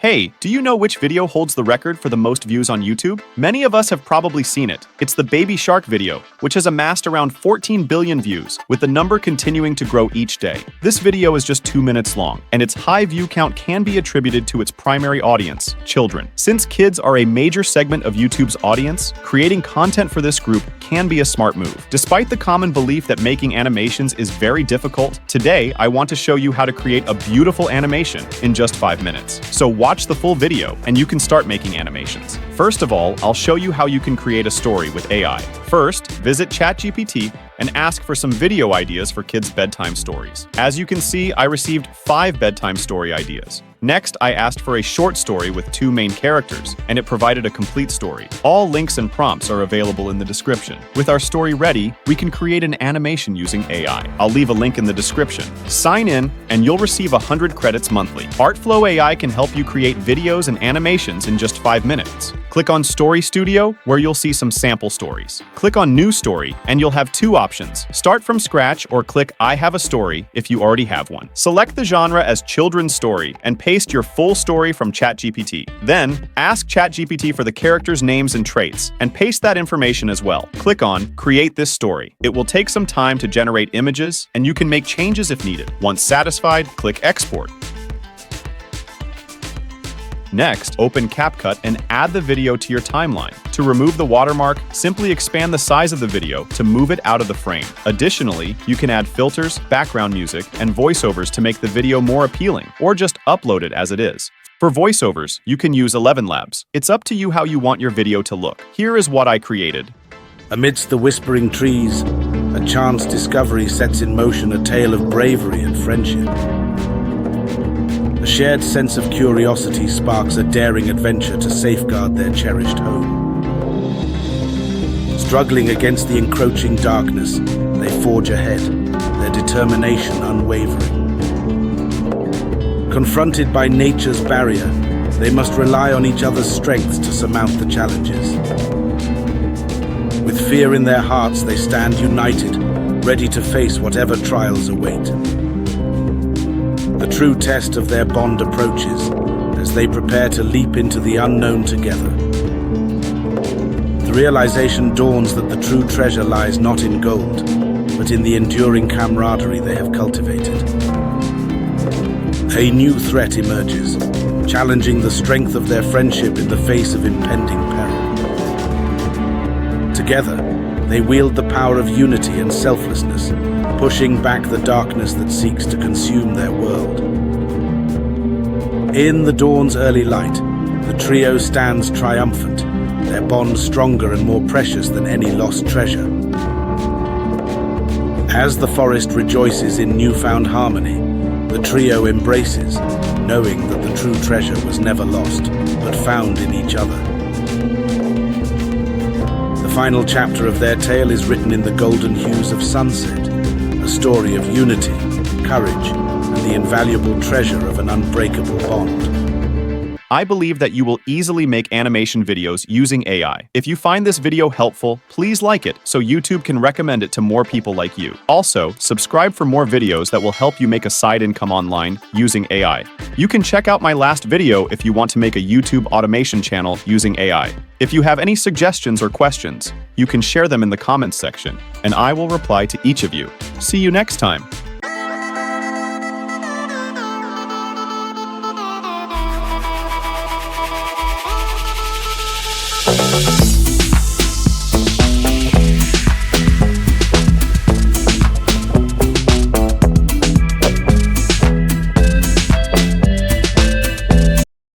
Hey, do you know which video holds the record for the most views on YouTube? Many of us have probably seen it. It's the Baby Shark video, which has amassed around 14 billion views, with the number continuing to grow each day. This video is just 2 minutes long, and its high view count can be attributed to its primary audience, children. Since kids are a major segment of YouTube's audience, creating content for this group can be a smart move. Despite the common belief that making animations is very difficult, today I want to show you how to create a beautiful animation in just 5 minutes. So watch the full video and you can start making animations. First of all, I'll show you how you can create a story with AI. First, visit ChatGPT and ask for some video ideas for kids' bedtime stories. As you can see, I received 5 bedtime story ideas. Next, I asked for a short story with 2 main characters, and it provided a complete story. All links and prompts are available in the description. With our story ready, we can create an animation using AI. I'll leave a link in the description. Sign in, and you'll receive 100 credits monthly. Artflow AI can help you create videos and animations in just 5 minutes. Click on Story Studio, where you'll see some sample stories. Click on New Story, and you'll have 2 options. Start from scratch or click I have a story if you already have one. Select the genre as children's story and paste your full story from ChatGPT. Then, ask ChatGPT for the characters' names and traits, and paste that information as well. Click on Create this story. It will take some time to generate images, and you can make changes if needed. Once satisfied, click Export. Next, open CapCut and add the video to your timeline. To remove the watermark, simply expand the size of the video to move it out of the frame. Additionally, you can add filters, background music, and voiceovers to make the video more appealing, or just upload it as it is. For voiceovers, you can use 11 Labs. It's up to you how you want your video to look. Here is what I created. Amidst the whispering trees, a chance discovery sets in motion a tale of bravery and friendship. A shared sense of curiosity sparks a daring adventure to safeguard their cherished home. Struggling against the encroaching darkness, they forge ahead, their determination unwavering. Confronted by nature's barrier, they must rely on each other's strengths to surmount the challenges. With fear in their hearts, they stand united, ready to face whatever trials await. The true test of their bond approaches as they prepare to leap into the unknown together. The realization dawns that the true treasure lies not in gold, but in the enduring camaraderie they have cultivated. A new threat emerges, challenging the strength of their friendship in the face of impending peril. Together, they wield the power of unity and selflessness, pushing back the darkness that seeks to consume their world. In the dawn's early light, the trio stands triumphant, their bond stronger and more precious than any lost treasure. As the forest rejoices in newfound harmony, the trio embraces, knowing that the true treasure was never lost, but found in each other. The final chapter of their tale is written in the golden hues of sunset, a story of unity, courage, and the invaluable treasure of an unbreakable bond. I believe that you will easily make animation videos using AI. If you find this video helpful, please like it so YouTube can recommend it to more people like you. Also, subscribe for more videos that will help you make a side income online using AI. You can check out my last video if you want to make a YouTube automation channel using AI. If you have any suggestions or questions, you can share them in the comments section, and I will reply to each of you. See you next time.